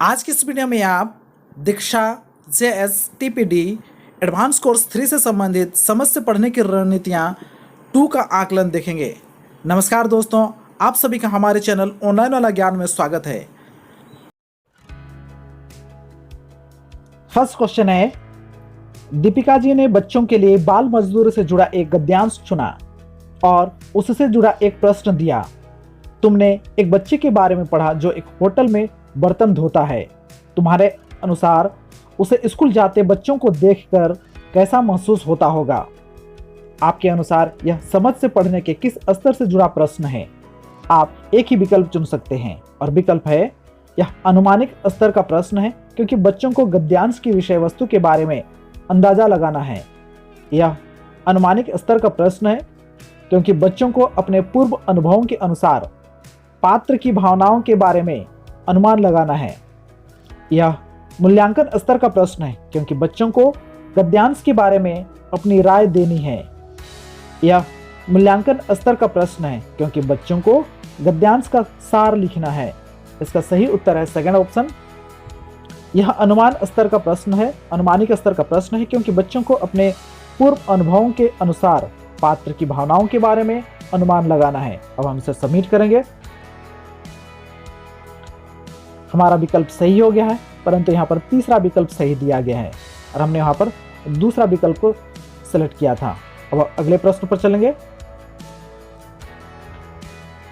आज की इस वीडियो में आप दीक्षा JSTPD एडवांस कोर्स 3 से संबंधित समझ से पढ़ने की रणनीतियाँ 2 का आकलन देखेंगे। नमस्कार दोस्तों, आप सभी का हमारे चैनल ऑनलाइन वाला ज्ञान में स्वागत है। फर्स्ट क्वेश्चन है, दीपिका जी ने बच्चों के लिए बाल मजदूरी से जुड़ा एक गद्यांश चुना और उससे जुड़ा एक प्रश्न दिया। तुमने एक बच्चे के बारे में पढ़ा जो एक होटल में बर्तन धोता है। तुम्हारे अनुसार उसे स्कूल जाते बच्चों को देखकर कैसा महसूस होता होगा? आपके अनुसार यह समझ से पढ़ने के किस स्तर से जुड़ा प्रश्न है? आप एक ही विकल्प चुन सकते हैं और विकल्प है यह अनुमानिक स्तर का प्रश्न है, क्योंकि बच्चों को गद्यांश की विषय वस्तु के बारे में अंदाजा लगाना है। यह अनुमानिक स्तर का प्रश्न है क्योंकि बच्चों को अपने पूर्व अनुभवों के अनुसार पात्र की भावनाओं के बारे में अनुमान लगाना है। यह मूल्यांकन स्तर का प्रश्न है क्योंकि बच्चों को गद्यांश के बारे में अपनी राय देनी है। यह मूल्यांकन स्तर का प्रश्न है क्योंकि बच्चों को गद्यांश का सार लिखना है। इसका सही उत्तर है सेकंड ऑप्शन। यह अनुमान स्तर का प्रश्न है, अनुमानिक स्तर का प्रश्न है क्योंकि बच्चों को अपने पूर्व अनुभवों के अनुसार पात्र की भावनाओं के बारे में अनुमान लगाना है। अब हम इसे सबमिट करेंगे। हमारा विकल्प सही हो गया है, परंतु यहाँ पर तीसरा विकल्प सही दिया गया है और हमने यहाँ पर दूसरा विकल्प को सिलेक्ट किया था। अब अगले प्रश्न पर चलेंगे।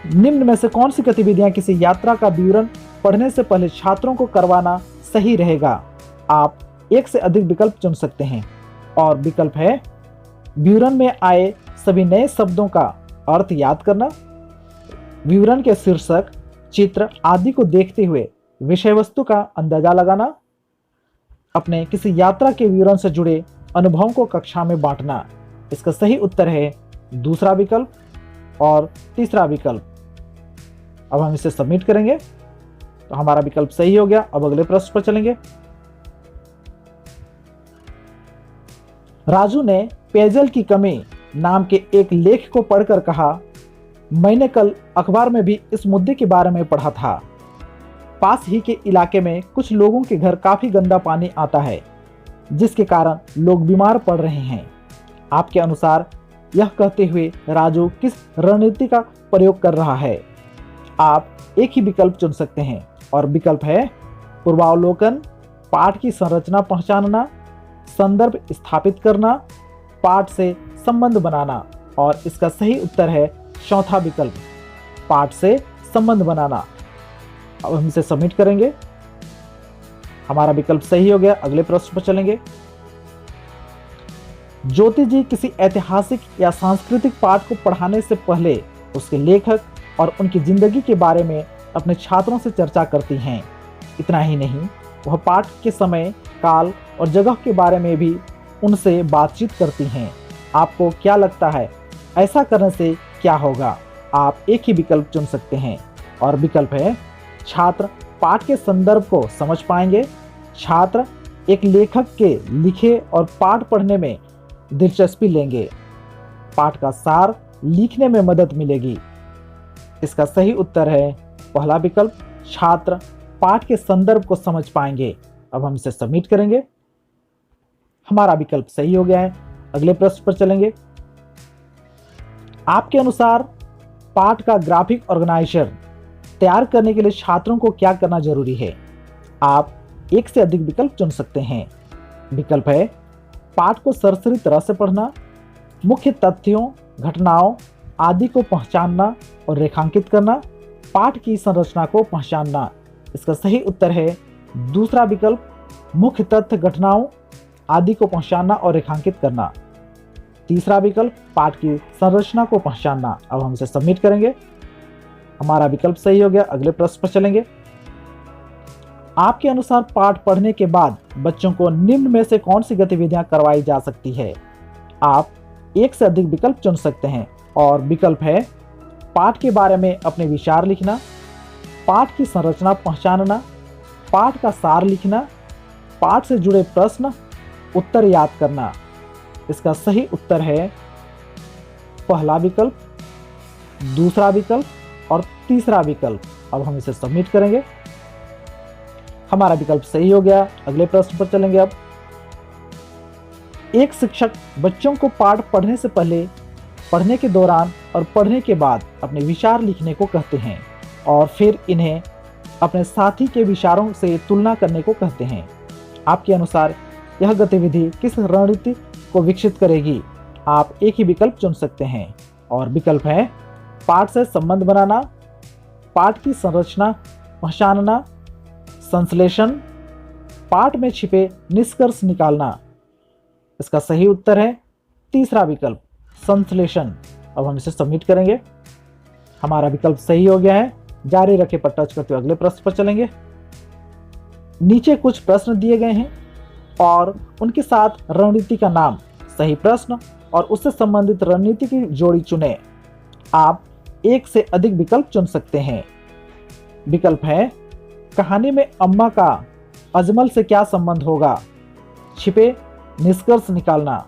निम्न में से कौन सी गतिविधियां किसी यात्रा का विवरण पढ़ने से पहले छात्रों को करवाना सही रहेगा? आप एक से अधिक विकल्प चुन सकते हैं और विकल्प है विवरण में आए सभी नए शब्दों का अर्थ याद करना, विवरण के शीर्षक, चित्र आदि को देखते हुए विषय वस्तु का अंदाजा लगाना, अपने किसी यात्रा के विवरण से जुड़े अनुभवों को कक्षा में बांटना। इसका सही उत्तर है दूसरा विकल्प और तीसरा विकल्प। अब हम इसे सबमिट करेंगे तो हमारा विकल्प सही हो गया। अब अगले प्रश्न पर चलेंगे। राजू ने पेयजल की कमी नाम के एक लेख को पढ़कर कहा, मैंने कल अखबार में भी इस मुद्दे के बारे में पढ़ा था। पास ही के इलाके में कुछ लोगों के घर काफी गंदा पानी आता है, जिसके कारण लोग बीमार पड़ रहे हैं। आपके अनुसार यह कहते हुए राजू किस रणनीति का प्रयोग कर रहा है? आप एक ही विकल्प चुन सकते हैं और विकल्प है पूर्वावलोकन, पाठ की संरचना पहचानना, संदर्भ स्थापित करना, पाठ से संबंध बनाना। और इसका सही उत्तर है चौथा विकल्प, पाठ से संबंध बनाना। अब हम इसे सबमिट करेंगे। हमारा विकल्प सही हो गया। अगले प्रश्न पर चलेंगे। ज्योति जी किसी ऐतिहासिक या सांस्कृतिक पाठ को पढ़ाने से पहले उसके लेखक और उनकी जिंदगी के बारे में अपने छात्रों से चर्चा करती हैं। इतना ही नहीं, वह पाठ के समय, काल और जगह के बारे में भी उनसे बातचीत करती हैं। आपको क्या लगता है ऐसा करने से क्या होगा? आप एक ही विकल्प चुन सकते हैं और विकल्प है छात्र पाठ के संदर्भ को समझ पाएंगे, छात्र एक लेखक के लिखे और पाठ पढ़ने में दिलचस्पी लेंगे, पाठ का सार लिखने में मदद मिलेगी। इसका सही उत्तर है पहला विकल्प, छात्र पाठ के संदर्भ को समझ पाएंगे। अब हम इसे सबमिट करेंगे। हमारा विकल्प सही हो गया है। अगले प्रश्न पर चलेंगे। आपके अनुसार पाठ का ग्राफिक ऑर्गेनाइजर तैयार करने के लिए छात्रों को क्या करना जरूरी है? आप एक से अधिक विकल्प चुन सकते हैं। विकल्प है पाठ को सरसरी तरह से पढ़ना, मुख्य तथ्यों, घटनाओं आदि को पहचानना और रेखांकित करना, पाठ की संरचना को पहचानना। इसका सही उत्तर है दूसरा विकल्प, मुख्य तथ्य, घटनाओं आदि को पहचानना और रेखांकित करना। तीसरा विकल्प, पाठ की संरचना को पहचानना। अब हम इसे सबमिट करेंगे। हमारा विकल्प सही हो गया। अगले प्रश्न पर चलेंगे। आपके अनुसार पाठ पढ़ने के बाद बच्चों को निम्न में से कौन सी गतिविधियां करवाई जा सकती है? आप एक से अधिक विकल्प चुन सकते हैं और विकल्प है पाठ के बारे में अपने विचार लिखना, पाठ की संरचना पहचानना, पाठ का सार लिखना, पाठ से जुड़े प्रश्न उत्तर याद करना। इसका सही उत्तर है पहला विकल्प, दूसरा विकल्प और तीसरा विकल्प। अब हम इसे सबमिट करेंगे। हमारा विकल्प सही हो गया। अगले प्रश्न पर चलेंगे अब। एक शिक्षक बच्चों को पाठ पढ़ने से पहले, पढ़ने के दौरान और पढ़ने के बाद अपने विचार लिखने को कहते हैं और फिर इन्हें अपने साथी के विचारों से तुलना करने को कहते हैं। आपके अनुसार यह गतिविधि किस रणनीति को विकसित करेगी? आप एक ही विकल्प चुन सकते हैं और विकल्प है पाठ से संबंध बनाना, पाठ की संरचना पहचानना, संश्लेषण, पाठ में छिपे निष्कर्ष निकालना। इसका सही उत्तर है तीसरा विकल्प, संश्लेषण। अब हम इसे सबमिट करेंगे। हमारा विकल्प सही हो गया है। जारी रखे पर टच करते हुए अगले प्रश्न पर चलेंगे। नीचे कुछ प्रश्न दिए गए हैं और उनके साथ रणनीति का नाम, सही प्रश्न और उससे संबंधित रणनीति की जोड़ी चुनें। आप एक से अधिक विकल्प चुन सकते हैं। विकल्प है कहानी में अम्मा का अजमल से क्या संबंध होगा, छिपे निष्कर्ष निकालना,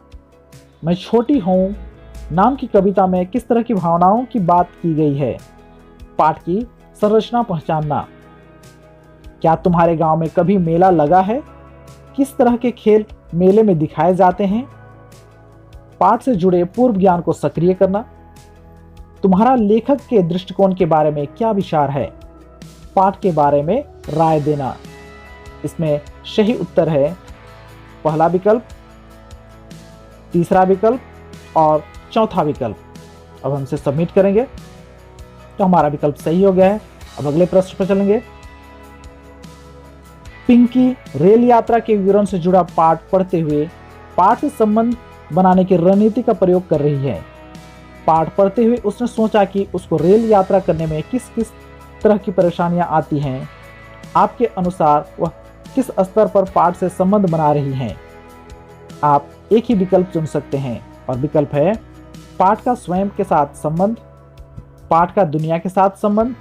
मैं छोटी हूँ नाम की कविता में किस तरह की भावनाओं की बात की गई है, पाठ की संरचना पहचानना, क्या तुम्हारे गांव में कभी मेला लगा है, किस तरह के खेल मेले में दिखाए जाते हैं, पाठ से जुड़े पूर्व ज्ञान को सक्रिय करना, तुम्हारा लेखक के दृष्टिकोण के बारे में क्या विचार है, पाठ के बारे में राय देना। इसमें सही उत्तर है पहला विकल्प, तीसरा विकल्प और चौथा विकल्प। अब हम इसे सबमिट करेंगे तो हमारा विकल्प सही हो गया है। अब अगले प्रश्न पर चलेंगे। पिंकी रेल यात्रा के विवरण से जुड़ा पाठ पढ़ते हुए पाठ से संबंध बनाने की रणनीति का प्रयोग कर रही है। पाठ पढ़ते हुए उसने सोचा कि उसको रेल यात्रा करने में किस किस तरह की परेशानियां आती हैं। आपके अनुसार वह किस स्तर पर पाठ से संबंध बना रही हैं? आप एक ही विकल्प चुन सकते हैं और विकल्प है पाठ का स्वयं के साथ संबंध, पाठ का दुनिया के साथ संबंध,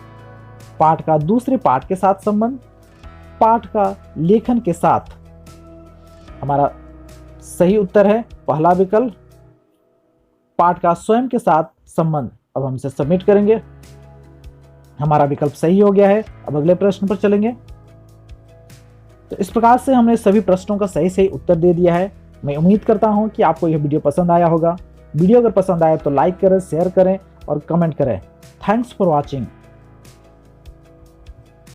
पाठ का दूसरे पाठ के साथ संबंध, पाठ का लेखन के साथ। हमारा सही उत्तर है पहला विकल्प, पाठ का स्वयं के साथ संबंध। अब हम इसे सबमिट करेंगे। हमारा विकल्प सही हो गया है। अब अगले प्रश्न पर चलेंगे। तो इस प्रकार से हमने सभी प्रश्नों का सही सही उत्तर दे दिया है। मैं उम्मीद करता हूं कि आपको यह वीडियो पसंद आया होगा। वीडियो अगर पसंद आया तो लाइक करें, शेयर करें और कमेंट करें। Thanks for watching.